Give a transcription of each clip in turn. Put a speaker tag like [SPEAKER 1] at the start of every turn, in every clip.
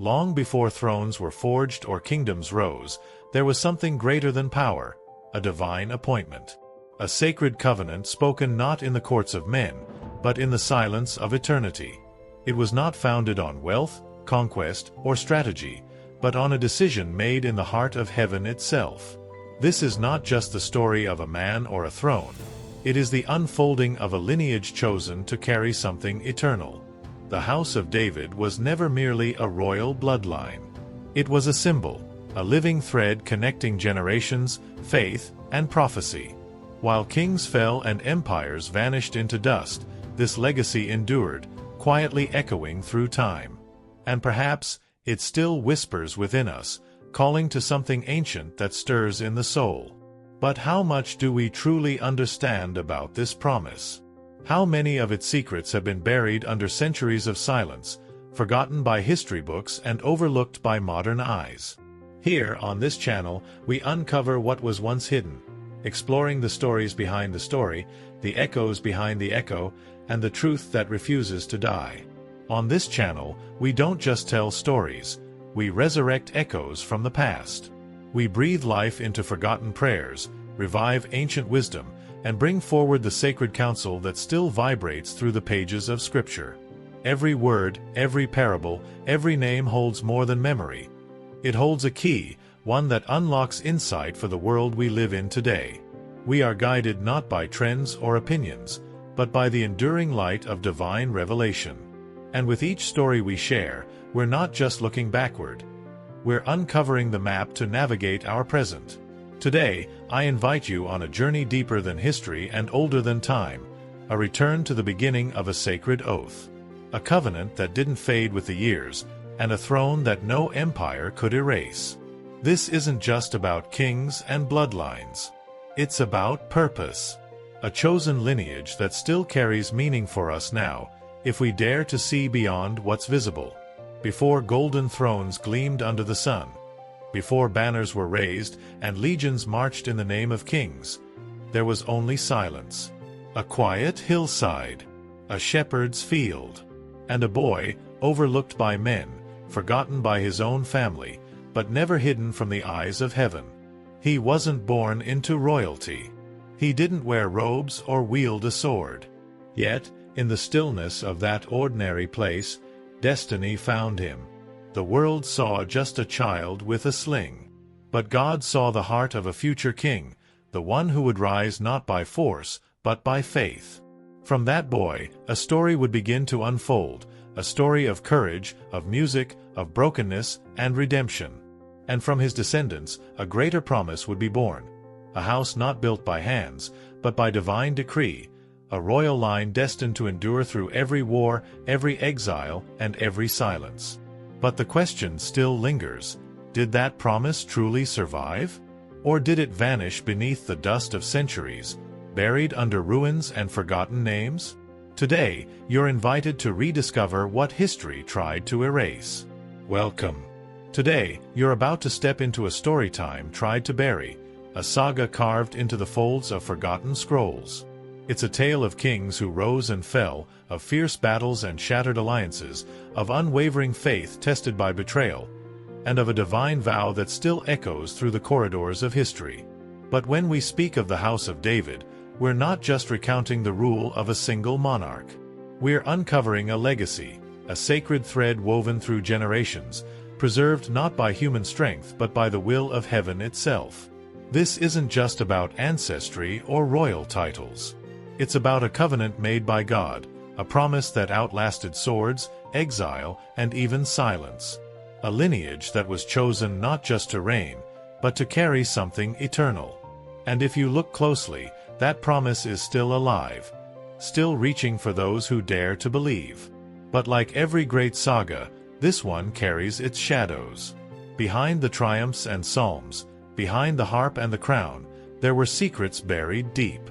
[SPEAKER 1] Long before thrones were forged or kingdoms rose, there was something greater than power, a divine appointment. A sacred covenant spoken not in the courts of men, but in the silence of eternity. It was not founded on wealth, conquest, or strategy, but on a decision made in the heart of heaven itself. This is not just the story of a man or a throne. It is the unfolding of a lineage chosen to carry something eternal. The house of David was never merely a royal bloodline. It was a symbol, a living thread connecting generations, faith, and prophecy. While kings fell and empires vanished into dust, this legacy endured, quietly echoing through time. And perhaps it still whispers within us, calling to something ancient that stirs in the soul. But how much do we truly understand about this promise? How many of its secrets have been buried under centuries of silence, forgotten by history books and overlooked by modern eyes? Here, on this channel, we uncover what was once hidden, exploring the stories behind the story, the echoes behind the echo, and the truth that refuses to die. On this channel, we don't just tell stories, we resurrect echoes from the past. We breathe life into forgotten prayers, revive ancient wisdom, and bring forward the sacred counsel that still vibrates through the pages of Scripture. Every word, every parable, every name holds more than memory. It holds a key, one that unlocks insight for the world we live in today. We are guided not by trends or opinions, but by the enduring light of divine revelation. And with each story we share, we're not just looking backward. We're uncovering the map to navigate our present. Today, I invite you on a journey deeper than history and older than time, a return to the beginning of a sacred oath, a covenant that didn't fade with the years, and a throne that no empire could erase. This isn't just about kings and bloodlines. It's about purpose, a chosen lineage that still carries meaning for us now, if we dare to see beyond what's visible. Before golden thrones gleamed under the sun, before banners were raised and legions marched in the name of kings, there was only silence. A quiet hillside, a shepherd's field, and a boy, overlooked by men, forgotten by his own family, but never hidden from the eyes of heaven. He wasn't born into royalty. He didn't wear robes or wield a sword. Yet, in the stillness of that ordinary place, destiny found him. The world saw just a child with a sling. But God saw the heart of a future king, the one who would rise not by force, but by faith. From that boy, a story would begin to unfold, a story of courage, of music, of brokenness, and redemption. And from his descendants, a greater promise would be born. A house not built by hands, but by divine decree, a royal line destined to endure through every war, every exile, and every silence. But the question still lingers, did that promise truly survive? Or did it vanish beneath the dust of centuries, buried under ruins and forgotten names? Today, you're invited to rediscover what history tried to erase. Welcome. Today, you're about to step into a story time tried to bury, a saga carved into the folds of forgotten scrolls. It's a tale of kings who rose and fell, of fierce battles and shattered alliances, of unwavering faith tested by betrayal, and of a divine vow that still echoes through the corridors of history. But when we speak of the House of David, we're not just recounting the rule of a single monarch. We're uncovering a legacy, a sacred thread woven through generations, preserved not by human strength but by the will of heaven itself. This isn't just about ancestry or royal titles. It's about a covenant made by God, a promise that outlasted swords, exile, and even silence. A lineage that was chosen not just to reign, but to carry something eternal. And if you look closely, that promise is still alive, still reaching for those who dare to believe. But like every great saga, this one carries its shadows. Behind the triumphs and psalms, behind the harp and the crown, there were secrets buried deep.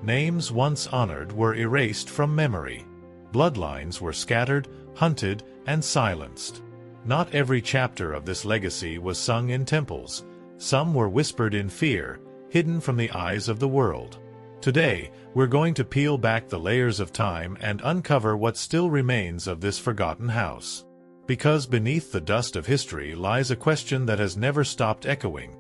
[SPEAKER 1] Names once honored were erased from memory. Bloodlines were scattered, hunted, and silenced. Not every chapter of this legacy was sung in temples. Some were whispered in fear, hidden from the eyes of the world. Today, we're going to peel back the layers of time and uncover what still remains of this forgotten house. Because beneath the dust of history lies a question that has never stopped echoing.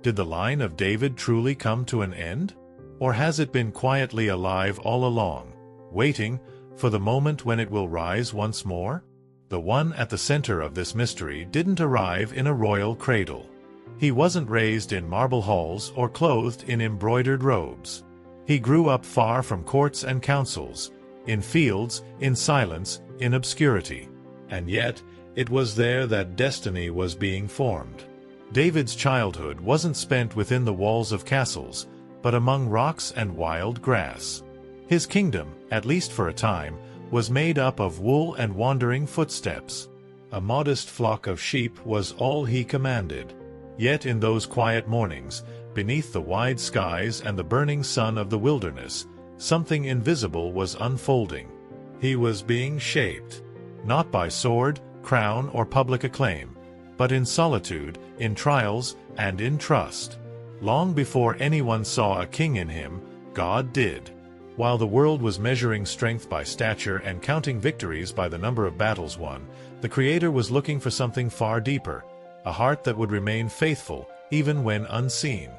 [SPEAKER 1] Did the line of David truly come to an end? Or has it been quietly alive all along, waiting for the moment when it will rise once more? The one at the center of this mystery didn't arrive in a royal cradle. He wasn't raised in marble halls or clothed in embroidered robes. He grew up far from courts and councils, in fields, in silence, in obscurity. And yet, it was there that destiny was being formed. David's childhood wasn't spent within the walls of castles, but among rocks and wild grass. His kingdom, at least for a time, was made up of wool and wandering footsteps. A modest flock of sheep was all he commanded. Yet in those quiet mornings, beneath the wide skies and the burning sun of the wilderness, something invisible was unfolding. He was being shaped, not by sword, crown, or public acclaim, but in solitude, in trials, and in trust. Long before anyone saw a king in him, God did. While the world was measuring strength by stature and counting victories by the number of battles won, the Creator was looking for something far deeper, a heart that would remain faithful even when unseen.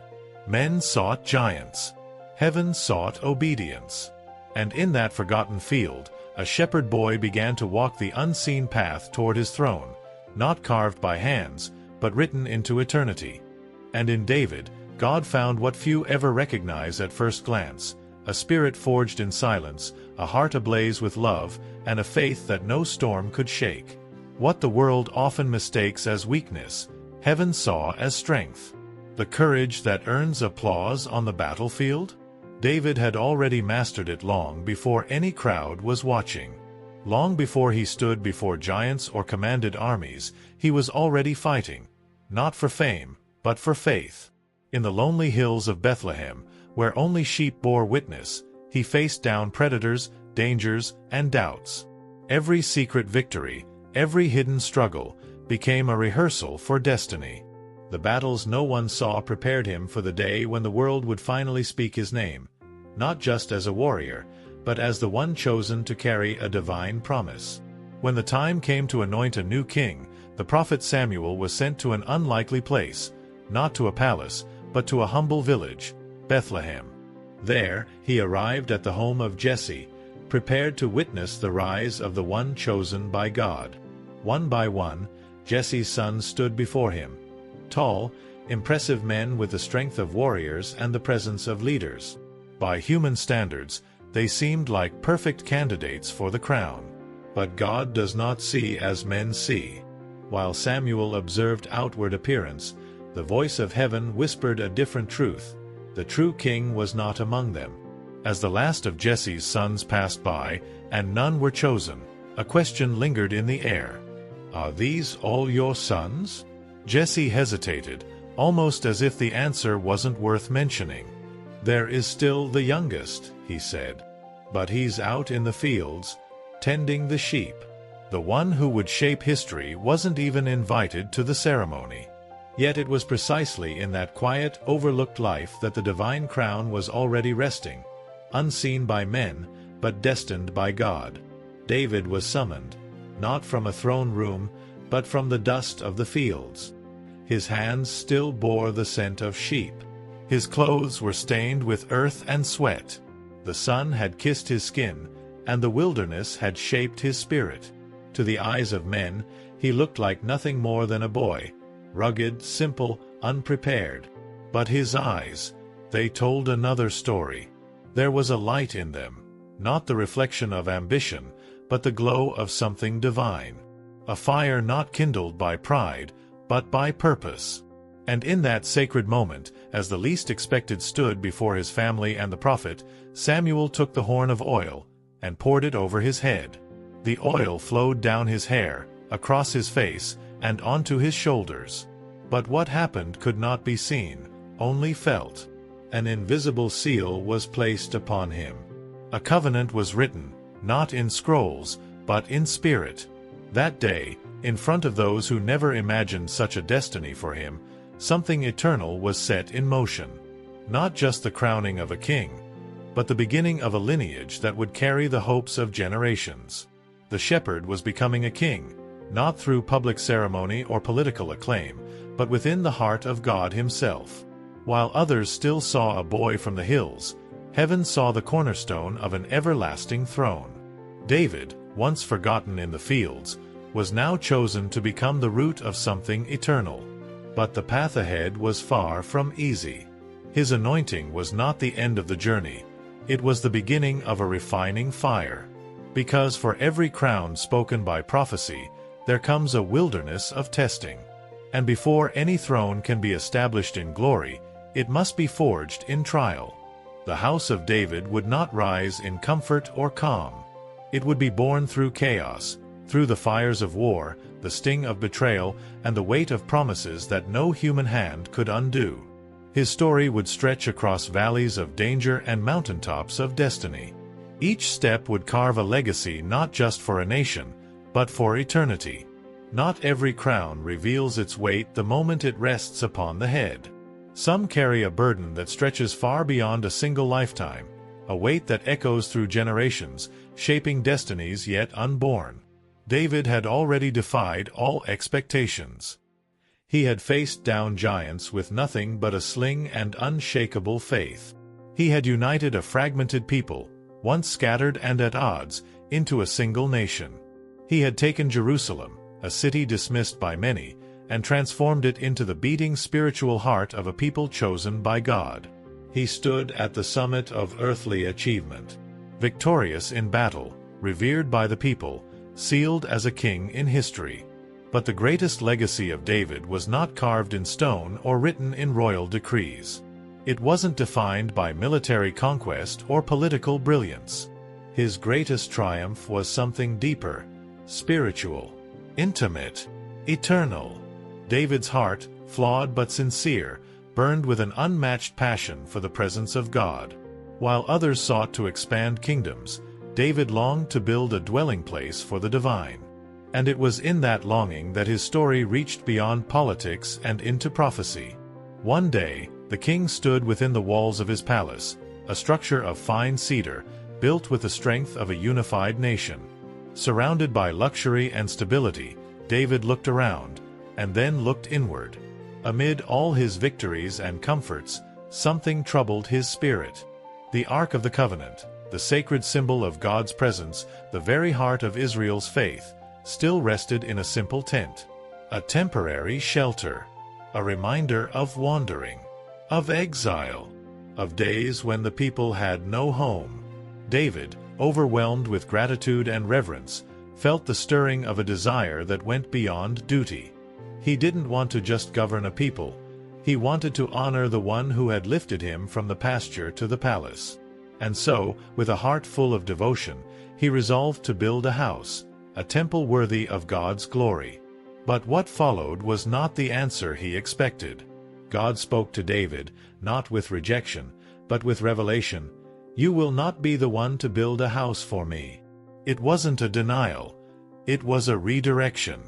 [SPEAKER 1] Men sought giants. Heaven sought obedience. And in that forgotten field, a shepherd boy began to walk the unseen path toward his throne, not carved by hands, but written into eternity. And in David, God found what few ever recognize at first glance, a spirit forged in silence, a heart ablaze with love, and a faith that no storm could shake. What the world often mistakes as weakness, heaven saw as strength. The courage that earns applause on the battlefield? David had already mastered it long before any crowd was watching. Long before he stood before giants or commanded armies, he was already fighting, not for fame, but for faith. In the lonely hills of Bethlehem, where only sheep bore witness, he faced down predators, dangers, and doubts. Every secret victory, every hidden struggle, became a rehearsal for destiny. The battles no one saw prepared him for the day when the world would finally speak his name, not just as a warrior, but as the one chosen to carry a divine promise. When the time came to anoint a new king, the prophet Samuel was sent to an unlikely place, not to a palace, but to a humble village, Bethlehem. There, he arrived at the home of Jesse, prepared to witness the rise of the one chosen by God. One by one, Jesse's sons stood before him. Tall, impressive men with the strength of warriors and the presence of leaders. By human standards, they seemed like perfect candidates for the crown. But God does not see as men see. While Samuel observed outward appearance, the voice of heaven whispered a different truth. The true king was not among them. As the last of Jesse's sons passed by, and none were chosen, a question lingered in the air. "Are these all your sons?" Jesse hesitated, almost as if the answer wasn't worth mentioning. "There is still the youngest," he said. "But he's out in the fields, tending the sheep." The one who would shape history wasn't even invited to the ceremony. Yet it was precisely in that quiet, overlooked life that the divine crown was already resting, unseen by men, but destined by God. David was summoned, not from a throne room, but from the dust of the fields. His hands still bore the scent of sheep. His clothes were stained with earth and sweat. The sun had kissed his skin, and the wilderness had shaped his spirit. To the eyes of men, he looked like nothing more than a boy, rugged, simple, unprepared. But his eyes, they told another story. There was a light in them, not the reflection of ambition, but the glow of something divine. A fire not kindled by pride, but by purpose. And in that sacred moment, as the least expected stood before his family and the prophet, Samuel took the horn of oil and poured it over his head. The oil flowed down his hair, across his face, and onto his shoulders. But what happened could not be seen, only felt. An invisible seal was placed upon him. A covenant was written, not in scrolls, but in spirit. That day, in front of those who never imagined such a destiny for him, something eternal was set in motion. Not just the crowning of a king, but the beginning of a lineage that would carry the hopes of generations. The shepherd was becoming a king, not through public ceremony or political acclaim, but within the heart of God Himself. While others still saw a boy from the hills, heaven saw the cornerstone of an everlasting throne. David, once forgotten in the fields, was now chosen to become the root of something eternal. But the path ahead was far from easy. His anointing was not the end of the journey, it was the beginning of a refining fire. Because for every crown spoken by prophecy, there comes a wilderness of testing. And before any throne can be established in glory, it must be forged in trial. The house of David would not rise in comfort or calm. It would be born through chaos, through the fires of war, the sting of betrayal, and the weight of promises that no human hand could undo. His story would stretch across valleys of danger and mountaintops of destiny. Each step would carve a legacy not just for a nation, but for eternity. Not every crown reveals its weight the moment it rests upon the head. Some carry a burden that stretches far beyond a single lifetime, a weight that echoes through generations, shaping destinies yet unborn. David had already defied all expectations. He had faced down giants with nothing but a sling and unshakable faith. He had united a fragmented people, once scattered and at odds, into a single nation. He had taken Jerusalem, a city dismissed by many, and transformed it into the beating spiritual heart of a people chosen by God. He stood at the summit of earthly achievement, victorious in battle, revered by the people, sealed as a king in history. But the greatest legacy of David was not carved in stone or written in royal decrees. It wasn't defined by military conquest or political brilliance. His greatest triumph was something deeper, spiritual, intimate, eternal. David's heart, flawed but sincere, burned with an unmatched passion for the presence of God. While others sought to expand kingdoms, David longed to build a dwelling place for the divine. And it was in that longing that his story reached beyond politics and into prophecy. One day, the king stood within the walls of his palace, a structure of fine cedar, built with the strength of a unified nation. Surrounded by luxury and stability, David looked around, and then looked inward. Amid all his victories and comforts, something troubled his spirit. The Ark of the Covenant, the sacred symbol of God's presence, the very heart of Israel's faith, still rested in a simple tent, a temporary shelter, a reminder of wandering, of exile, of days when the people had no home. David, overwhelmed with gratitude and reverence, felt the stirring of a desire that went beyond duty. He didn't want to just govern a people, he wanted to honor the one who had lifted him from the pasture to the palace. And so, with a heart full of devotion, he resolved to build a house, a temple worthy of God's glory. But what followed was not the answer he expected. God spoke to David, not with rejection, but with revelation. "You will not be the one to build a house for me." It wasn't a denial. It was a redirection.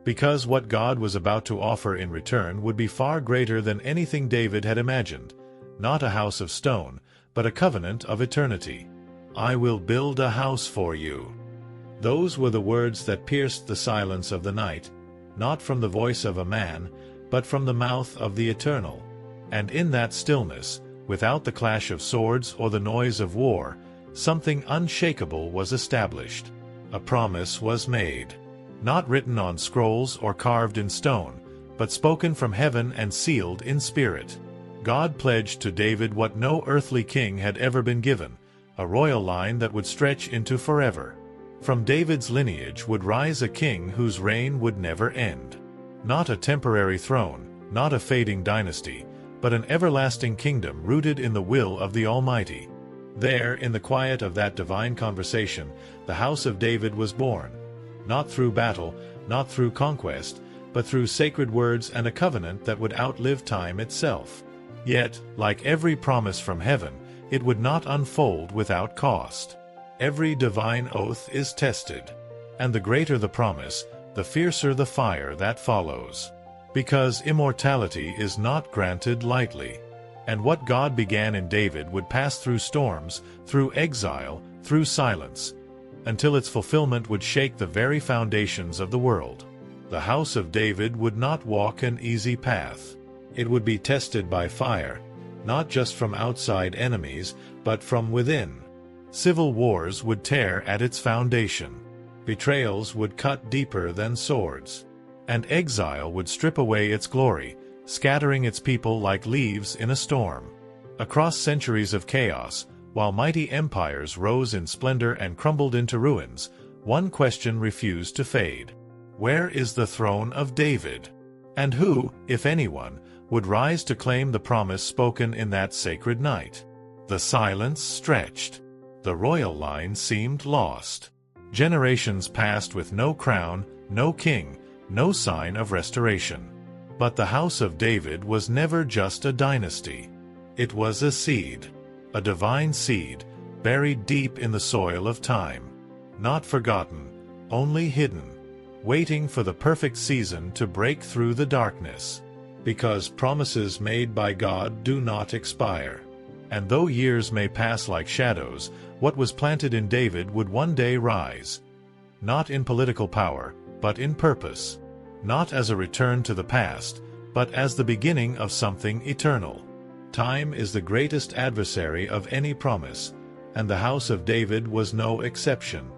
[SPEAKER 1] Because what God was about to offer in return would be far greater than anything David had imagined. Not a house of stone, but a covenant of eternity. "I will build a house for you." Those were the words that pierced the silence of the night, not from the voice of a man, but from the mouth of the Eternal. And in that stillness, without the clash of swords or the noise of war, something unshakable was established. A promise was made. Not written on scrolls or carved in stone, but spoken from heaven and sealed in spirit. God pledged to David what no earthly king had ever been given, a royal line that would stretch into forever. From David's lineage would rise a king whose reign would never end. Not a temporary throne, not a fading dynasty, but an everlasting kingdom rooted in the will of the Almighty. There, in the quiet of that divine conversation, the house of David was born. Not through battle, not through conquest, but through sacred words and a covenant that would outlive time itself. Yet, like every promise from heaven, it would not unfold without cost. Every divine oath is tested, and the greater the promise, the fiercer the fire that follows. Because immortality is not granted lightly, and what God began in David would pass through storms, through exile, through silence, until its fulfillment would shake the very foundations of the world. The house of David would not walk an easy path. It would be tested by fire, not just from outside enemies, but from within. Civil wars would tear at its foundation. Betrayals would cut deeper than swords. And exile would strip away its glory, scattering its people like leaves in a storm. Across centuries of chaos, while mighty empires rose in splendor and crumbled into ruins, one question refused to fade. Where is the throne of David? And who, if anyone, would rise to claim the promise spoken in that sacred night? The silence stretched. The royal line seemed lost. Generations passed with no crown, no king, no sign of restoration. But the house of David was never just a dynasty. It was a seed, a divine seed, buried deep in the soil of time. Not forgotten, only hidden, waiting for the perfect season to break through the darkness. Because promises made by God do not expire. And though years may pass like shadows, what was planted in David would one day rise. Not in political power, but in purpose. Not as a return to the past, but as the beginning of something eternal. Time is the greatest adversary of any promise, and the house of David was no exception.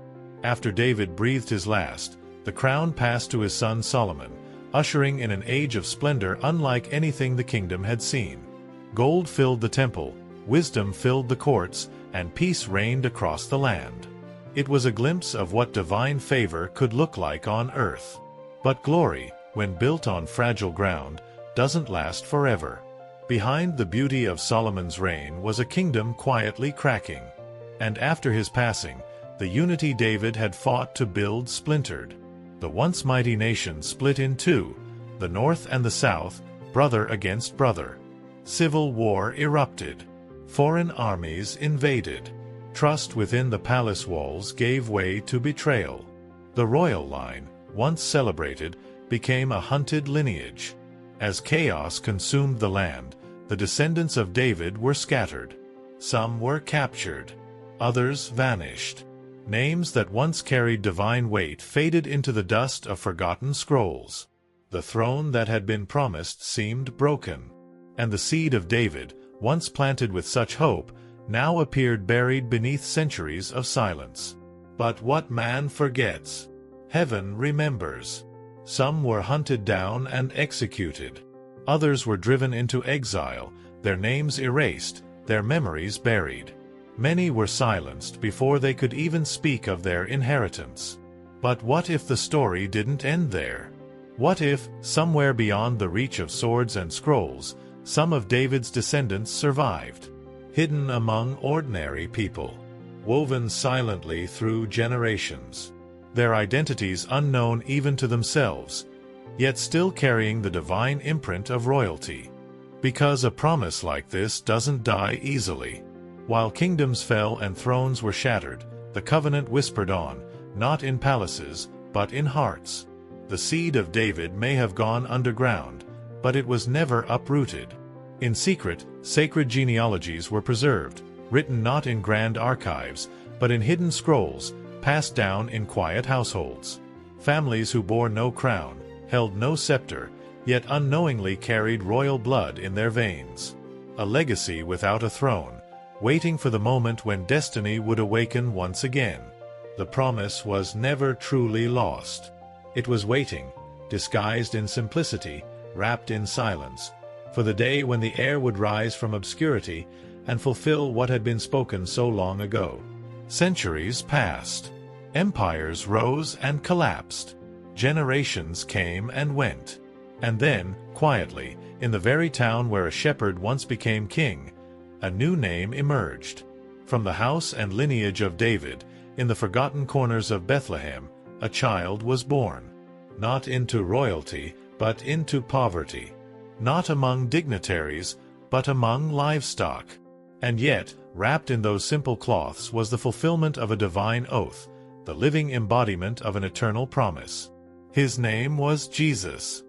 [SPEAKER 1] After David breathed his last, the crown passed to his son Solomon, ushering in an age of splendor unlike anything the kingdom had seen. Gold filled the temple, wisdom filled the courts, and peace reigned across the land. It was a glimpse of what divine favor could look like on earth. But glory, when built on fragile ground, doesn't last forever. Behind the beauty of Solomon's reign was a kingdom quietly cracking. And after his passing, the unity David had fought to build splintered. The once mighty nation split in two, the north and the south, brother against brother. Civil war erupted. Foreign armies invaded. Trust within the palace walls gave way to betrayal. The royal line, once celebrated, became a hunted lineage. As chaos consumed the land, the descendants of David were scattered. Some were captured. Others vanished. Names that once carried divine weight faded into the dust of forgotten scrolls. The throne that had been promised seemed broken. And the seed of David, once planted with such hope, now appeared buried beneath centuries of silence. But what man forgets, heaven remembers. Some were hunted down and executed. Others were driven into exile, their names erased, their memories buried. Many were silenced before they could even speak of their inheritance. But what if the story didn't end there? What if, somewhere beyond the reach of swords and scrolls, some of David's descendants survived, hidden among ordinary people, woven silently through generations, their identities unknown even to themselves, yet still carrying the divine imprint of royalty? Because a promise like this doesn't die easily. While kingdoms fell and thrones were shattered, the covenant whispered on, not in palaces, but in hearts. The seed of David may have gone underground, but it was never uprooted. In secret, sacred genealogies were preserved, written not in grand archives, but in hidden scrolls, passed down in quiet households. Families who bore no crown, held no scepter, yet unknowingly carried royal blood in their veins. A legacy without a throne, waiting for the moment when destiny would awaken once again. The promise was never truly lost. It was waiting, disguised in simplicity, wrapped in silence, for the day when the heir would rise from obscurity and fulfill what had been spoken so long ago. Centuries passed. Empires rose and collapsed. Generations came and went. And then, quietly, in the very town where a shepherd once became king, a new name emerged. From the house and lineage of David, in the forgotten corners of Bethlehem, a child was born. Not into royalty, but into poverty. Not among dignitaries, but among livestock. And yet, wrapped in those simple cloths was the fulfillment of a divine oath, the living embodiment of an eternal promise. His name was Jesus.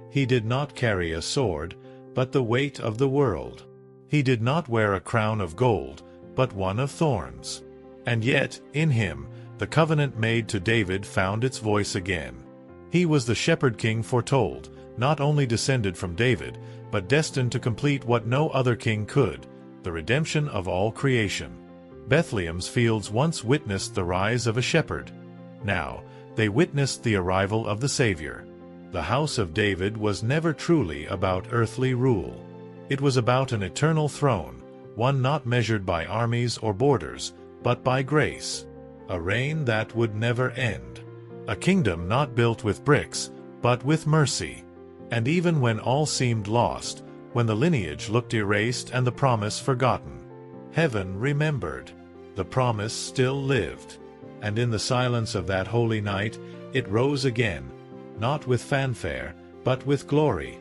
[SPEAKER 1] He did not carry a sword, but the weight of the world. He did not wear a crown of gold, but one of thorns. And yet, in him, the covenant made to David found its voice again. He was the shepherd king foretold, not only descended from David, but destined to complete what no other king could, the redemption of all creation. Bethlehem's fields once witnessed the rise of a shepherd. Now, they witnessed the arrival of the Savior. The house of David was never truly about earthly rule. It was about an eternal throne, one not measured by armies or borders, but by grace. A reign that would never end. A kingdom not built with bricks, but with mercy. And even when all seemed lost, when the lineage looked erased and the promise forgotten, heaven remembered. The promise still lived. And in the silence of that holy night, it rose again, not with fanfare, but with glory.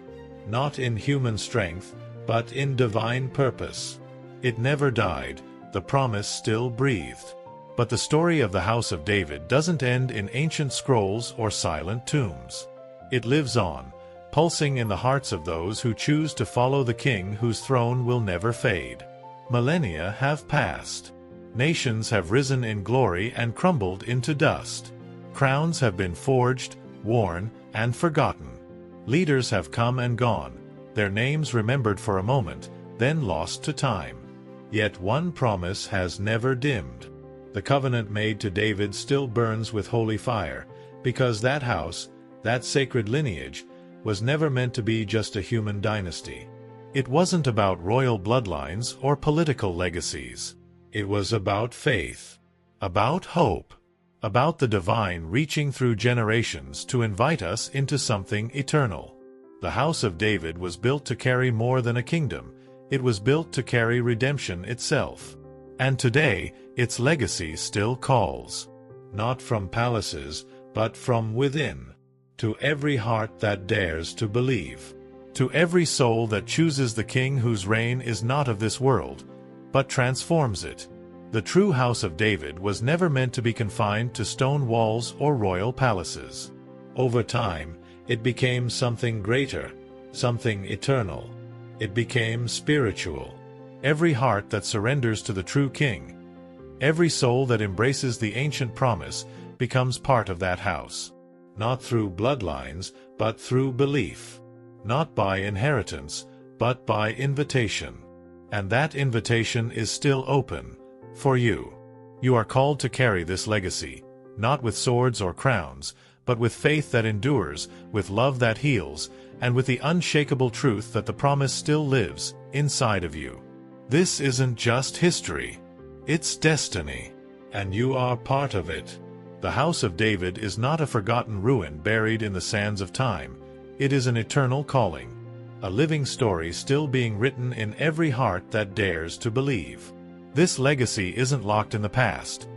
[SPEAKER 1] Not in human strength, but in divine purpose. It never died, the promise still breathed. But the story of the house of David doesn't end in ancient scrolls or silent tombs. It lives on, pulsing in the hearts of those who choose to follow the King whose throne will never fade. Millennia have passed. Nations have risen in glory and crumbled into dust. Crowns have been forged, worn, and forgotten. Leaders have come and gone, their names remembered for a moment, then lost to time. Yet one promise has never dimmed. The covenant made to David still burns with holy fire, because that house, that sacred lineage, was never meant to be just a human dynasty. It wasn't about royal bloodlines or political legacies. It was about faith, about hope, about the divine reaching through generations to invite us into something eternal. The house of David was built to carry more than a kingdom. It was built to carry redemption itself. And today, its legacy still calls. Not from palaces, but from within. To every heart that dares to believe. To every soul that chooses the King whose reign is not of this world, but transforms it. The true house of David was never meant to be confined to stone walls or royal palaces. Over time, it became something greater, something eternal. It became spiritual. Every heart that surrenders to the true King, every soul that embraces the ancient promise, becomes part of that house. Not through bloodlines, but through belief. Not by inheritance, but by invitation. And that invitation is still open, for you. You are called to carry this legacy, not with swords or crowns, but with faith that endures, with love that heals, and with the unshakable truth that the promise still lives inside of you. This isn't just history. It's destiny. And you are part of it. The house of David is not a forgotten ruin buried in the sands of time. It is an eternal calling. A living story still being written in every heart that dares to believe. This legacy isn't locked in the past.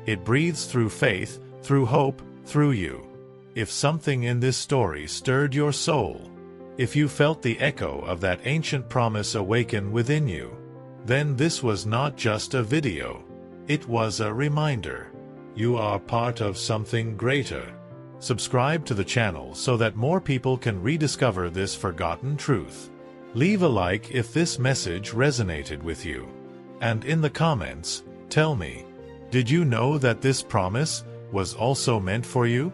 [SPEAKER 1] It breathes through faith, through hope, through you. If something in this story stirred your soul, if you felt the echo of that ancient promise awaken within you, then this was not just a video. It was a reminder. You are part of something greater. Subscribe to the channel so that more people can rediscover this forgotten truth. Leave a like if this message resonated with you. And in the comments, tell me, did you know that this promise was also meant for you?